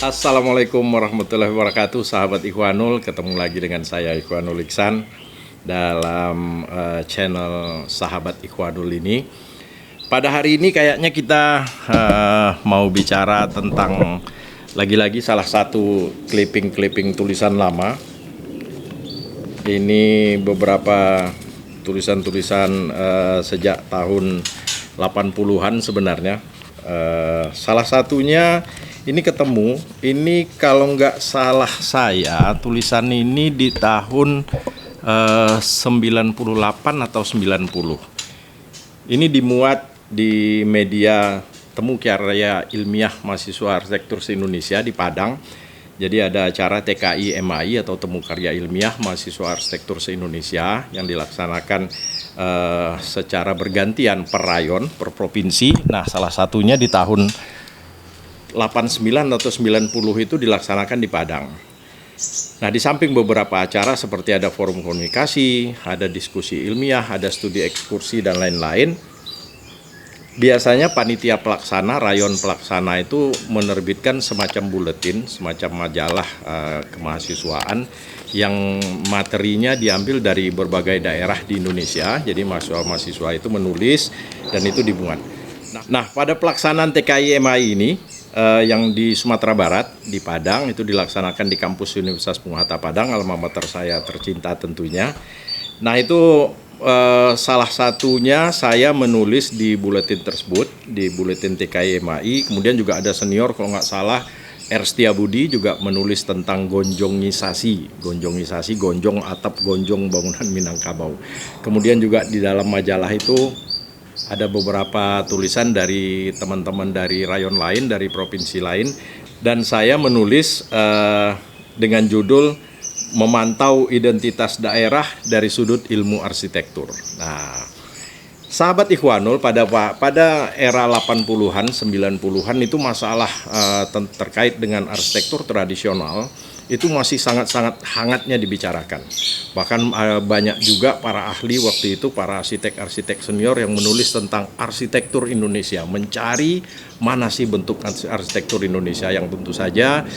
Assalamualaikum warahmatullahi wabarakatuh, sahabat Ikhwanul. Ketemu lagi dengan saya Ikhwanul Iksan dalam channel Sahabat Ikhwanul ini. Pada hari ini kayaknya kita mau bicara tentang lagi-lagi salah satu clipping tulisan lama. Ini beberapa tulisan-tulisan sejak tahun 80-an sebenarnya. Salah satunya ini ketemu, ini kalau nggak salah saya tulisan ini di tahun 98 atau 90. Ini dimuat di media Temu Karya Ilmiah Mahasiswa Arsitektur se-Indonesia di Padang. Jadi ada acara TKI MAI atau Temu Karya Ilmiah Mahasiswa Arsitektur se-Indonesia yang dilaksanakan secara bergantian per rayon, per provinsi. Nah, salah satunya di tahun 89 atau 90 itu dilaksanakan di Padang. Nah, di samping beberapa acara seperti ada forum komunikasi, ada diskusi ilmiah, ada studi ekskursi dan lain-lain, biasanya panitia pelaksana, rayon pelaksana itu menerbitkan semacam buletin, semacam majalah kemahasiswaan yang materinya diambil dari berbagai daerah di Indonesia. Jadi mahasiswa-mahasiswa itu menulis dan itu dimuat. Nah, pada pelaksanaan TKI MAI ini yang di Sumatera Barat, di Padang, itu dilaksanakan di kampus Universitas Bung-Hatta Padang, alma mater saya tercinta tentunya. Nah, itu salah satunya saya menulis di buletin tersebut, di buletin TKI MAI. Kemudian juga ada senior, kalau nggak salah, R. Setiabudi juga menulis tentang gonjongisasi, gonjong atap, gonjong bangunan Minangkabau. Kemudian juga di dalam majalah itu ada beberapa tulisan dari teman-teman dari rayon lain, dari provinsi lain, dan saya menulis dengan judul Memantau Identitas Daerah dari Sudut Ilmu Arsitektur. Nah, sahabat Ikhwanul, pada era 80-an, 90-an itu masalah terkait dengan arsitektur tradisional itu masih sangat-sangat hangatnya dibicarakan. Bahkan banyak juga para ahli waktu itu, para arsitek-arsitek senior yang menulis tentang arsitektur Indonesia, mencari mana sih bentuk arsitektur Indonesia yang tentu saja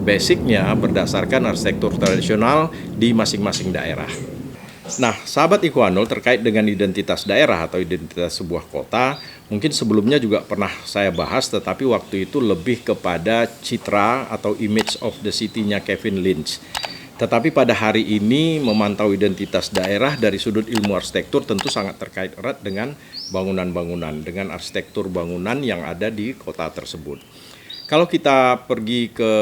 basicnya berdasarkan arsitektur tradisional di masing-masing daerah. Nah, sahabat Ikhwanul, terkait dengan identitas daerah atau identitas sebuah kota, mungkin sebelumnya juga pernah saya bahas, tetapi waktu itu lebih kepada citra atau image of the city-nya Kevin Lynch. Tetapi pada hari ini memantau identitas daerah dari sudut ilmu arsitektur tentu sangat terkait erat dengan bangunan-bangunan, dengan arsitektur bangunan yang ada di kota tersebut. Kalau kita pergi ke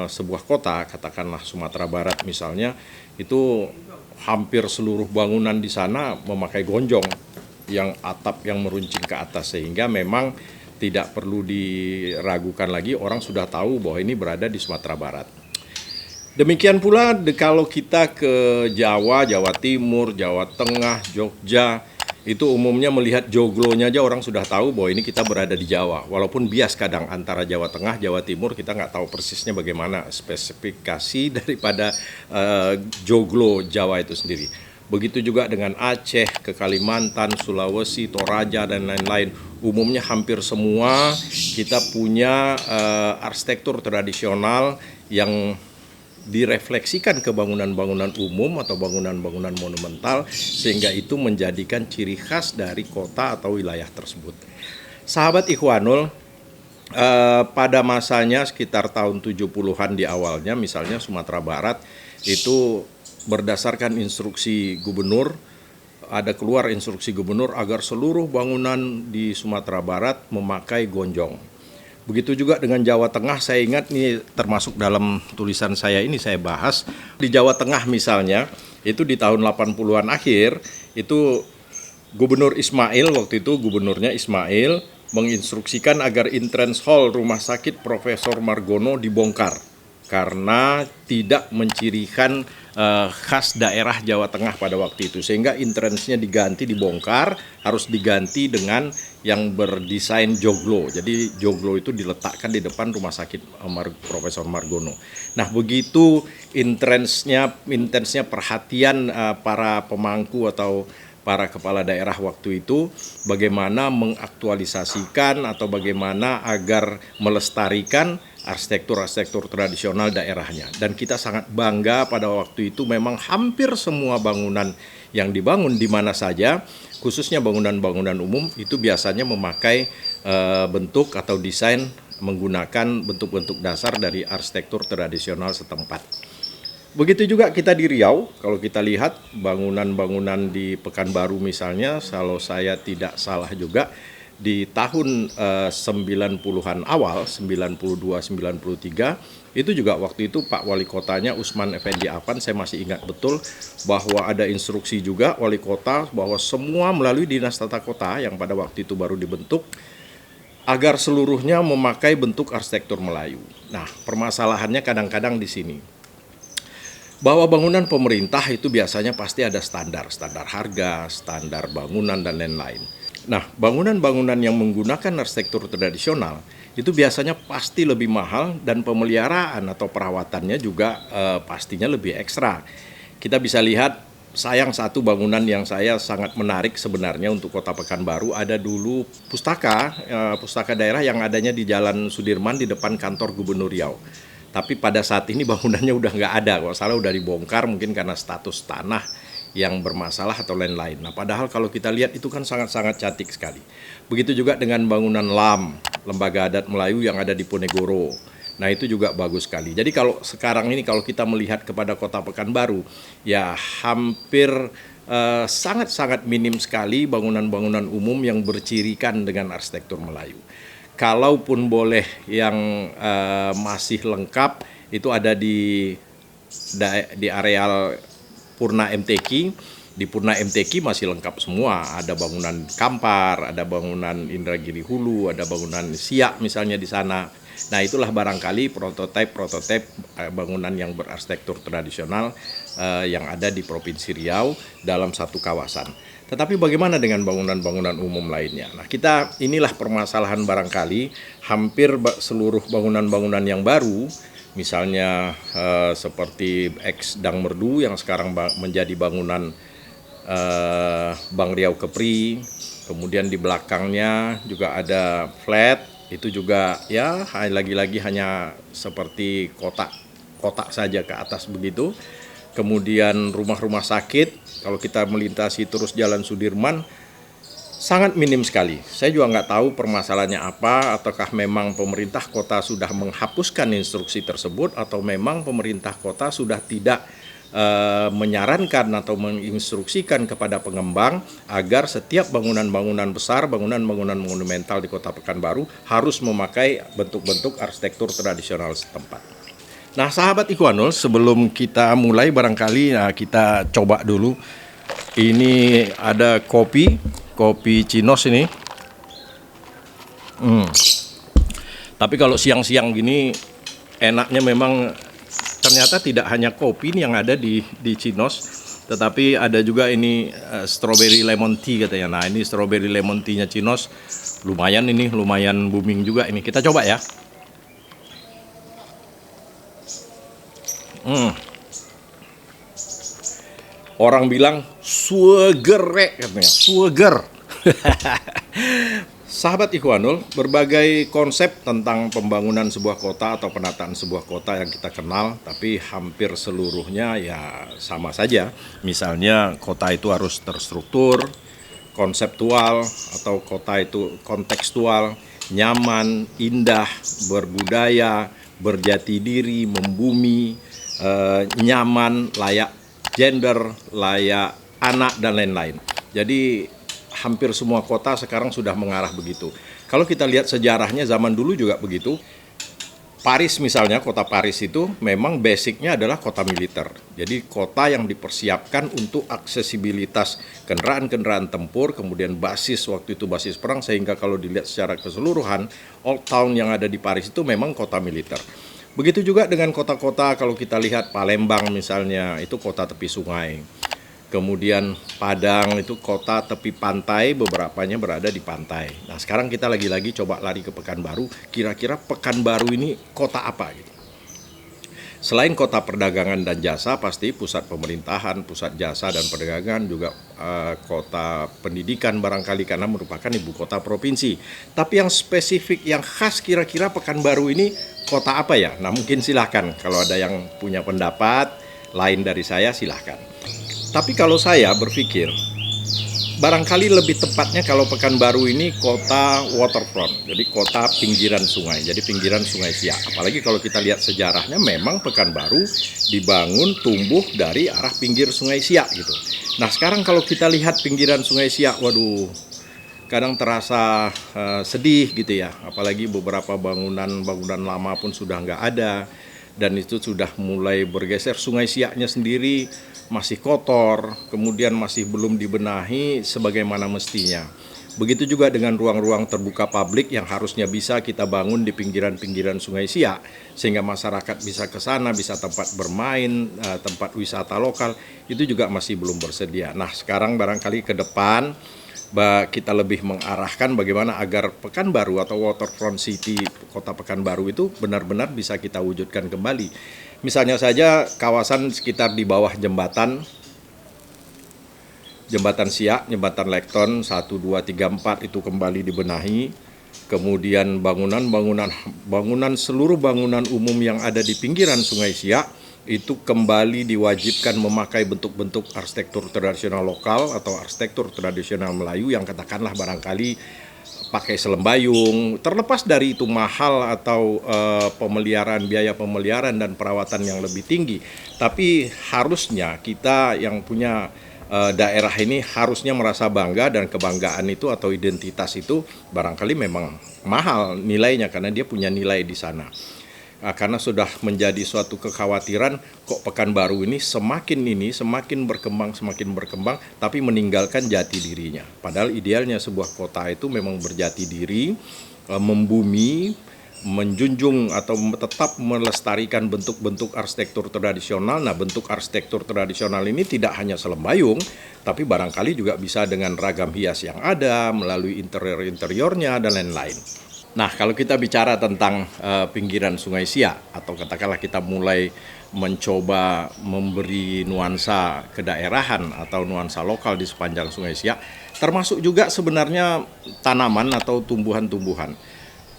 sebuah kota, katakanlah Sumatera Barat misalnya, itu hampir seluruh bangunan di sana memakai gonjong yang atap yang meruncing ke atas, sehingga memang tidak perlu diragukan lagi, orang sudah tahu bahwa ini berada di Sumatera Barat. Demikian pula kalau kita ke Jawa, Jawa Timur, Jawa Tengah, Jogja, itu umumnya melihat joglonya aja orang sudah tahu bahwa ini kita berada di Jawa. Walaupun bias kadang antara Jawa Tengah, Jawa Timur, kita nggak tahu persisnya bagaimana spesifikasi daripada joglo Jawa itu sendiri. Begitu juga dengan Aceh, ke Kalimantan, Sulawesi, Toraja, dan lain-lain. Umumnya hampir semua kita punya arsitektur tradisional yang direfleksikan ke bangunan-bangunan umum atau bangunan-bangunan monumental, sehingga itu menjadikan ciri khas dari kota atau wilayah tersebut. Sahabat Ikhwanul, pada masanya sekitar tahun 70-an di awalnya, misalnya Sumatera Barat itu berdasarkan instruksi gubernur, ada keluar instruksi gubernur agar seluruh bangunan di Sumatera Barat memakai gonjong. Begitu juga dengan Jawa Tengah, saya ingat nih termasuk dalam tulisan saya ini saya bahas, di Jawa Tengah misalnya, itu di tahun 80-an akhir, itu Gubernur Ismail, waktu itu gubernurnya Ismail, menginstruksikan agar entrance hall Rumah Sakit Profesor Margono dibongkar, karena tidak mencirikan khas daerah Jawa Tengah pada waktu itu, sehingga entrance-nya diganti, dibongkar, harus diganti dengan yang berdesain joglo. Jadi joglo itu diletakkan di depan Rumah Sakit Profesor Margono. Nah, begitu intensnya perhatian para pemangku atau para kepala daerah waktu itu bagaimana mengaktualisasikan atau bagaimana agar melestarikan arsitektur tradisional daerahnya. Dan kita sangat bangga pada waktu itu memang hampir semua bangunan yang dibangun di mana saja, khususnya bangunan-bangunan umum itu biasanya memakai bentuk atau desain menggunakan bentuk-bentuk dasar dari arsitektur tradisional setempat. Begitu juga kita di Riau, kalau kita lihat bangunan-bangunan di Pekanbaru misalnya, kalau saya tidak salah juga, di tahun 90-an awal, 92-93, itu juga waktu itu Pak Wali Kotanya Usman Effendi Afan, saya masih ingat betul bahwa ada instruksi juga Wali Kota bahwa semua melalui Dinas Tata Kota yang pada waktu itu baru dibentuk, agar seluruhnya memakai bentuk arsitektur Melayu. Nah, permasalahannya kadang-kadang di sini. Bahwa bangunan pemerintah itu biasanya pasti ada standar harga, standar bangunan, dan lain-lain. Nah, bangunan-bangunan yang menggunakan arsitektur tradisional itu biasanya pasti lebih mahal dan pemeliharaan atau perawatannya juga pastinya lebih ekstra. Kita bisa lihat, sayang satu bangunan yang saya sangat menarik sebenarnya untuk Kota Pekanbaru, ada dulu pustaka daerah yang adanya di Jalan Sudirman di depan kantor Gubernur Riau. Tapi pada saat ini bangunannya udah nggak ada, kalau salah udah dibongkar mungkin karena status tanah yang bermasalah atau lain-lain. Nah, padahal kalau kita lihat itu kan sangat-sangat cantik sekali. Begitu juga dengan bangunan LAM, Lembaga Adat Melayu yang ada di Ponegoro. Nah, itu juga bagus sekali. Jadi kalau sekarang ini kalau kita melihat kepada Kota Pekanbaru, ya hampir sangat-sangat minim sekali bangunan-bangunan umum yang bercirikan dengan arsitektur Melayu. Kalaupun boleh yang masih lengkap itu ada di areal Purna MTQ. Di Purna MTQ masih lengkap semua. Ada bangunan Kampar, ada bangunan Indragiri Hulu, ada bangunan Siak misalnya di sana. Nah, itulah barangkali prototipe bangunan yang berarsitektur tradisional yang ada di Provinsi Riau dalam satu kawasan. Tetapi bagaimana dengan bangunan-bangunan umum lainnya? Nah, inilah permasalahan barangkali hampir seluruh bangunan-bangunan yang baru, misalnya seperti ex Dang Merdu yang sekarang menjadi bangunan Bank Riau Kepri, kemudian di belakangnya juga ada flat, itu juga ya lagi-lagi hanya seperti kotak saja ke atas begitu. Kemudian rumah-rumah sakit, kalau kita melintasi terus Jalan Sudirman, sangat minim sekali. Saya juga nggak tahu permasalahannya apa, ataukah memang pemerintah kota sudah menghapuskan instruksi tersebut, atau memang pemerintah kota sudah tidak menyarankan atau menginstruksikan kepada pengembang agar setiap bangunan-bangunan besar, bangunan-bangunan monumental di Kota Pekanbaru harus memakai bentuk-bentuk arsitektur tradisional setempat. Nah, sahabat Ikhwanul, sebelum kita mulai barangkali kita coba dulu. Ini ada kopi Cinos ini. Tapi kalau siang-siang gini enaknya memang ternyata tidak hanya kopi ini yang ada di Cinos, tetapi ada juga ini strawberry lemon tea katanya. Nah, ini strawberry lemon tea-nya Cinos lumayan booming juga ini. Kita coba ya. Orang bilang sueger katanya, sueger. Sahabat Ikhwanul, berbagai konsep tentang pembangunan sebuah kota atau penataan sebuah kota yang kita kenal, tapi hampir seluruhnya ya sama saja. Misalnya kota itu harus terstruktur, konseptual, atau kota itu kontekstual, nyaman, indah, berbudaya, berjati diri, membumi, nyaman, layak gender, layak anak, dan lain-lain. Jadi hampir semua kota sekarang sudah mengarah begitu. Kalau kita lihat sejarahnya zaman dulu juga begitu. Paris misalnya, kota Paris itu memang basicnya adalah kota militer. Jadi kota yang dipersiapkan untuk aksesibilitas kendaraan-kendaraan tempur, kemudian basis waktu itu basis perang, sehingga kalau dilihat secara keseluruhan, Old Town yang ada di Paris itu memang kota militer. Begitu juga dengan kota-kota, kalau kita lihat Palembang misalnya, itu kota tepi sungai. Kemudian Padang itu kota tepi pantai, beberapanya berada di pantai. Nah, sekarang kita lagi-lagi coba lari ke Pekanbaru, kira-kira Pekanbaru ini kota apa gitu. Selain kota perdagangan dan jasa, pasti pusat pemerintahan, pusat jasa dan perdagangan, juga kota pendidikan barangkali karena merupakan ibu kota provinsi. Tapi yang spesifik, yang khas kira-kira Pekanbaru ini kota apa ya? Nah mungkin silahkan kalau ada yang punya pendapat lain dari saya silahkan. Tapi kalau saya berpikir, barangkali lebih tepatnya kalau Pekanbaru ini kota waterfront, jadi kota pinggiran sungai, jadi pinggiran Sungai Siak. Apalagi kalau kita lihat sejarahnya, memang Pekanbaru dibangun tumbuh dari arah pinggir Sungai Siak gitu. Nah sekarang kalau kita lihat pinggiran Sungai Siak, waduh, kadang terasa sedih gitu ya. Apalagi beberapa bangunan lama pun sudah nggak ada, dan itu sudah mulai bergeser. Sungai Siaknya sendiri masih kotor, kemudian masih belum dibenahi sebagaimana mestinya. Begitu juga dengan ruang-ruang terbuka publik yang harusnya bisa kita bangun di pinggiran-pinggiran Sungai Siak, sehingga masyarakat bisa ke sana, bisa tempat bermain, tempat wisata lokal, itu juga masih belum bersedia. Nah sekarang barangkali ke depan kita lebih mengarahkan bagaimana agar Pekanbaru atau Waterfront City kota Pekanbaru itu benar-benar bisa kita wujudkan kembali. Misalnya saja kawasan sekitar di bawah jembatan Siak, jembatan Lekton 1, 2, 3, 4 itu kembali dibenahi. Kemudian seluruh bangunan umum yang ada di pinggiran Sungai Siak itu kembali diwajibkan memakai bentuk-bentuk arsitektur tradisional lokal atau arsitektur tradisional Melayu yang katakanlah barangkali pakai selembayung, terlepas dari itu mahal atau biaya pemeliharaan dan perawatan yang lebih tinggi. Tapi harusnya kita yang punya daerah ini harusnya merasa bangga, dan kebanggaan itu atau identitas itu barangkali memang mahal nilainya karena dia punya nilai di sana. Karena sudah menjadi suatu kekhawatiran kok Pekanbaru ini semakin berkembang, tapi meninggalkan jati dirinya. Padahal idealnya sebuah kota itu memang berjati diri, membumi, menjunjung atau tetap melestarikan bentuk-bentuk arsitektur tradisional. Nah, bentuk arsitektur tradisional ini tidak hanya selembayung, tapi barangkali juga bisa dengan ragam hias yang ada, melalui interior-interiornya dan lain-lain. Nah, kalau kita bicara tentang pinggiran Sungai Siak, atau katakanlah kita mulai mencoba memberi nuansa kedaerahan atau nuansa lokal di sepanjang Sungai Siak, termasuk juga sebenarnya tanaman atau tumbuhan-tumbuhan.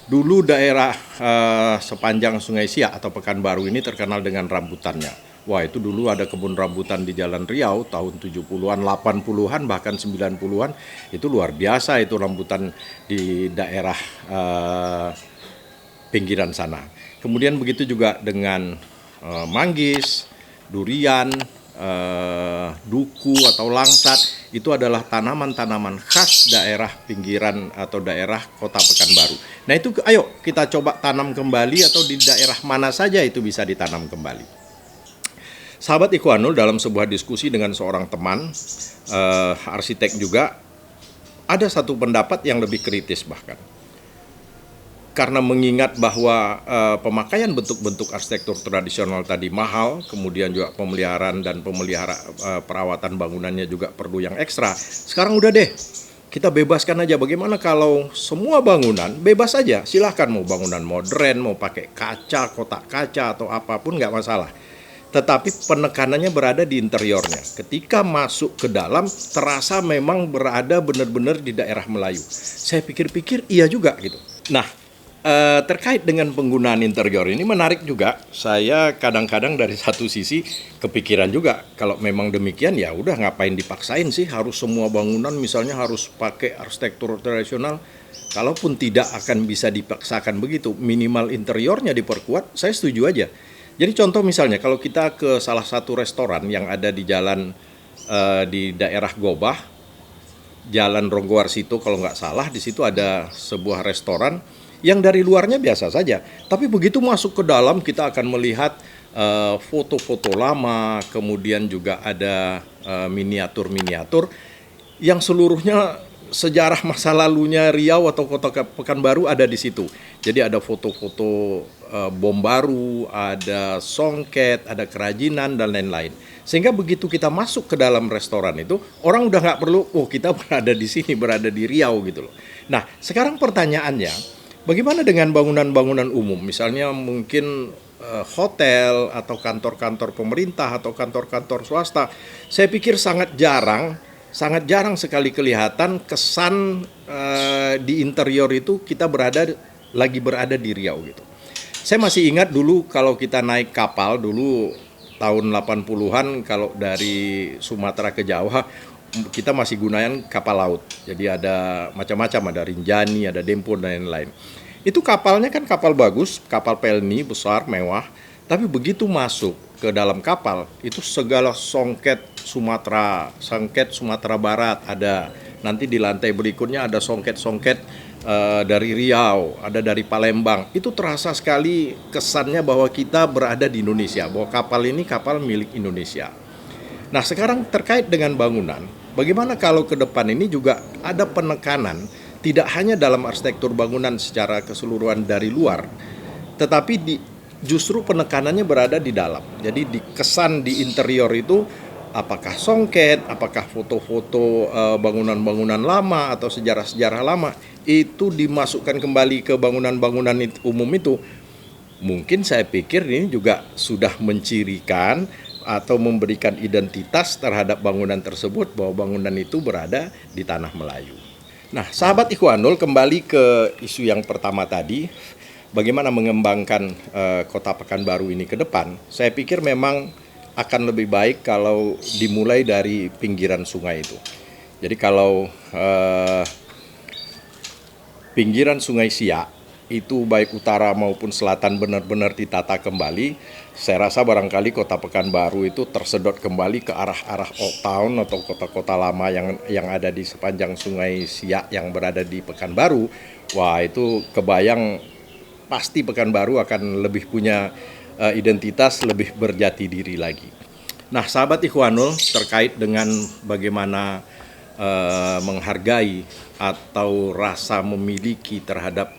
Dulu daerah sepanjang Sungai Siak atau Pekanbaru ini terkenal dengan rambutannya. Wah, itu dulu ada kebun rambutan di Jalan Riau tahun 70-an, 80-an, bahkan 90-an. Itu luar biasa itu rambutan di daerah pinggiran sana. Kemudian begitu juga dengan manggis, durian, duku atau langsat. Itu adalah tanaman-tanaman khas daerah pinggiran atau daerah kota Pekanbaru. Nah itu ayo kita coba tanam kembali, atau di daerah mana saja itu bisa ditanam kembali. Sahabat Ikhwanul, dalam sebuah diskusi dengan seorang teman, arsitek juga, ada satu pendapat yang lebih kritis bahkan. Karena mengingat bahwa pemakaian bentuk-bentuk arsitektur tradisional tadi mahal, kemudian juga pemeliharaan dan perawatan bangunannya juga perlu yang ekstra. Sekarang udah deh, kita bebaskan aja. Bagaimana kalau semua bangunan bebas aja, silahkan mau bangunan modern, mau pakai kaca, kotak kaca atau apapun nggak masalah. Tetapi penekanannya berada di interiornya. Ketika masuk ke dalam, terasa memang berada benar-benar di daerah Melayu. Saya pikir-pikir iya juga gitu. Nah, terkait dengan penggunaan interior ini menarik juga. Saya kadang-kadang dari satu sisi kepikiran juga, kalau memang demikian ya udah ngapain dipaksain sih harus semua bangunan misalnya harus pakai arsitektur tradisional. Kalaupun tidak akan bisa dipaksakan begitu, minimal interiornya diperkuat, saya setuju aja. Jadi contoh misalnya kalau kita ke salah satu restoran yang ada di jalan di daerah Gobah, Jalan Ronggowarsito kalau nggak salah, di situ ada sebuah restoran yang dari luarnya biasa saja, tapi begitu masuk ke dalam kita akan melihat foto-foto lama, kemudian juga ada miniatur-miniatur yang seluruhnya sejarah masa lalunya Riau atau kota Pekanbaru ada di situ. Jadi ada foto-foto bom baru, ada songket, ada kerajinan dan lain-lain. Sehingga begitu kita masuk ke dalam restoran itu, orang udah nggak perlu, oh kita berada di sini, berada di Riau gitu loh. Nah, sekarang pertanyaannya, Bagaimana dengan bangunan-bangunan umum? Misalnya mungkin hotel atau kantor-kantor pemerintah atau kantor-kantor swasta. Saya pikir sangat jarang sekali kelihatan kesan di interior itu kita lagi berada di Riau gitu. Saya masih ingat dulu kalau kita naik kapal dulu tahun 80-an kalau dari Sumatera ke Jawa kita masih gunakan kapal laut. Jadi ada macam-macam, ada Rinjani, ada Dempo dan lain-lain. Itu kapalnya kan kapal bagus, kapal pelni besar, mewah. Tapi begitu masuk ke dalam kapal, itu segala songket Sumatera Barat ada. Nanti di lantai berikutnya ada songket-songket dari Riau, ada dari Palembang. Itu terasa sekali kesannya bahwa kita berada di Indonesia, bahwa kapal ini kapal milik Indonesia. Nah, sekarang terkait dengan bangunan, bagaimana kalau ke depan ini juga ada penekanan, tidak hanya dalam arsitektur bangunan secara keseluruhan dari luar, tetapi justru penekanannya berada di dalam. Jadi kesan di interior itu, apakah songket, apakah foto-foto bangunan-bangunan lama atau sejarah-sejarah lama, itu dimasukkan kembali ke bangunan-bangunan umum itu. Mungkin saya pikir ini juga sudah mencirikan atau memberikan identitas terhadap bangunan tersebut bahwa bangunan itu berada di tanah Melayu. Nah, sahabat Ikhwanul, kembali ke isu yang pertama tadi, bagaimana mengembangkan Kota Pekanbaru ini ke depan. Saya pikir memang akan lebih baik kalau dimulai dari pinggiran sungai itu. Jadi kalau pinggiran Sungai Siak itu baik utara maupun selatan benar-benar ditata kembali, saya rasa barangkali Kota Pekanbaru itu tersedot kembali ke arah-arah Old Town atau kota-kota lama yang ada di sepanjang Sungai Siak yang berada di Pekanbaru. Wah, itu kebayang pasti Pekanbaru akan lebih punya identitas, lebih berjati diri lagi. Nah, sahabat Ikhwanul, terkait dengan bagaimana menghargai atau rasa memiliki terhadap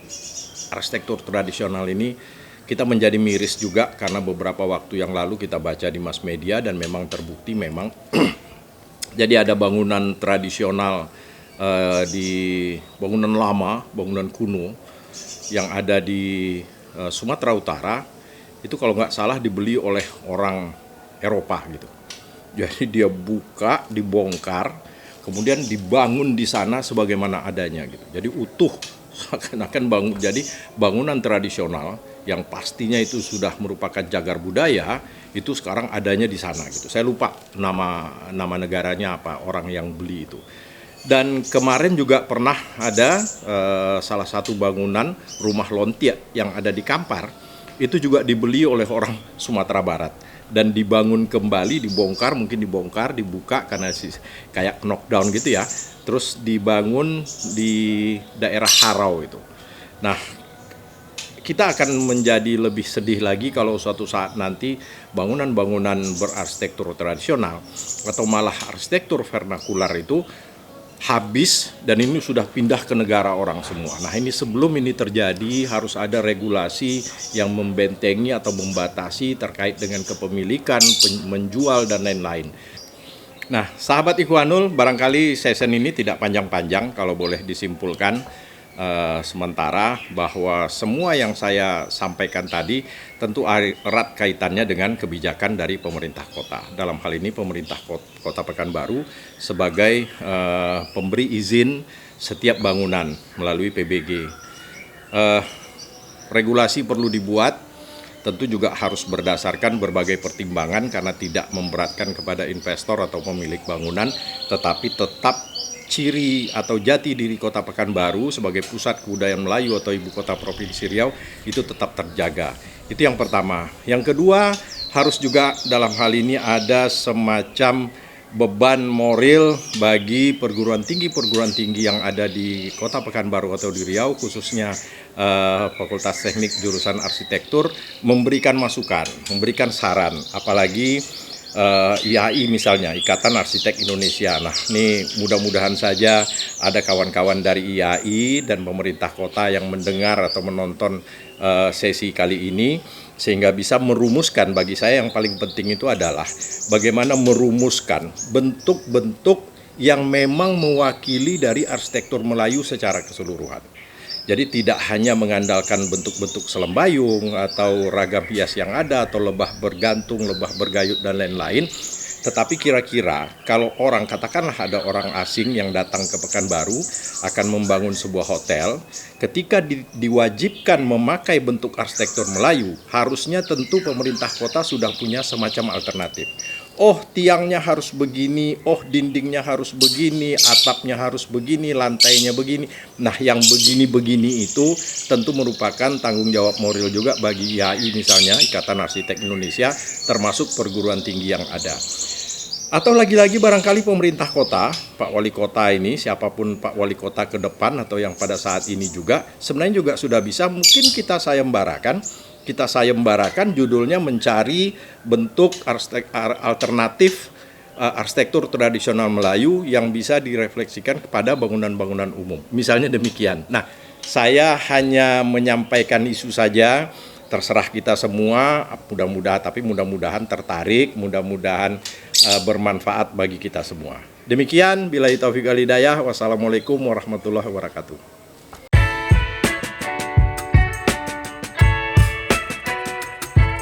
arsitektur tradisional ini, kita menjadi miris juga karena beberapa waktu yang lalu kita baca di mass media dan memang terbukti memang jadi ada bangunan tradisional di bangunan lama, bangunan kuno yang ada di Sumatera Utara itu kalau nggak salah dibeli oleh orang Eropa gitu. Jadi dia buka, dibongkar, kemudian dibangun di sana sebagaimana adanya gitu. Jadi utuh, seakan-akan jadi bangunan tradisional yang pastinya itu sudah merupakan cagar budaya, itu sekarang adanya di sana gitu. Saya lupa nama negaranya apa, orang yang beli itu. Dan kemarin juga pernah ada salah satu bangunan rumah Lontiak yang ada di Kampar, itu juga dibeli oleh orang Sumatera Barat dan dibangun kembali, mungkin dibongkar, dibuka karena kayak knockdown gitu ya. Terus dibangun di daerah Harau itu. Nah, kita akan menjadi lebih sedih lagi kalau suatu saat nanti bangunan-bangunan berarsitektur tradisional atau malah arsitektur vernakular itu habis dan ini sudah pindah ke negara orang semua. Nah, ini sebelum ini terjadi harus ada regulasi yang membentengi atau membatasi terkait dengan kepemilikan, menjual dan lain-lain. Nah, sahabat Ikhwanul, barangkali session ini tidak panjang-panjang kalau boleh disimpulkan sementara bahwa semua yang saya sampaikan tadi tentu erat kaitannya dengan kebijakan dari pemerintah kota. Dalam hal ini pemerintah Kota Pekanbaru sebagai pemberi izin setiap bangunan melalui PBG. Regulasi perlu dibuat, tentu juga harus berdasarkan berbagai pertimbangan karena tidak memberatkan kepada investor atau pemilik bangunan, tetapi tetap ciri atau jati diri Kota Pekanbaru sebagai pusat kebudayaan Melayu atau ibu kota Provinsi Riau itu tetap terjaga. Itu yang pertama. Yang kedua, harus juga dalam hal ini ada semacam beban moral bagi perguruan tinggi yang ada di Kota Pekanbaru atau di Riau, khususnya Fakultas Teknik Jurusan Arsitektur, memberikan masukan, memberikan saran, apalagi IAI misalnya, Ikatan Arsitek Indonesia. Nah, ini mudah-mudahan saja ada kawan-kawan dari IAI dan pemerintah kota yang mendengar atau menonton sesi kali ini, sehingga bisa merumuskan. Bagi saya yang paling penting itu adalah bagaimana merumuskan bentuk-bentuk yang memang mewakili dari arsitektur Melayu secara keseluruhan. Jadi tidak hanya mengandalkan bentuk-bentuk selembayung atau ragam hias yang ada atau lebah bergantung, lebah bergayut dan lain-lain. Tetapi kira-kira kalau orang, katakanlah ada orang asing yang datang ke Pekanbaru akan membangun sebuah hotel, ketika diwajibkan memakai bentuk arsitektur Melayu, harusnya tentu pemerintah kota sudah punya semacam alternatif. Oh, tiangnya harus begini, oh dindingnya harus begini, atapnya harus begini, lantainya begini. Nah, yang begini-begini itu tentu merupakan tanggung jawab moral juga bagi IAI misalnya, Ikatan Arsitek Indonesia, termasuk perguruan tinggi yang ada. Atau lagi-lagi barangkali pemerintah kota, Pak Wali Kota ini, siapapun Pak Wali Kota ke depan atau yang pada saat ini juga, sebenarnya juga sudah bisa, mungkin kita sayembarakan judulnya mencari bentuk alternatif arsitektur tradisional Melayu yang bisa direfleksikan kepada bangunan-bangunan umum. Misalnya demikian. Nah, saya hanya menyampaikan isu saja, terserah kita semua, mudah-mudahan tertarik, mudah-mudahan bermanfaat bagi kita semua. Demikian, billahi taufiq wal hidayah. Wassalamualaikum warahmatullahi wabarakatuh.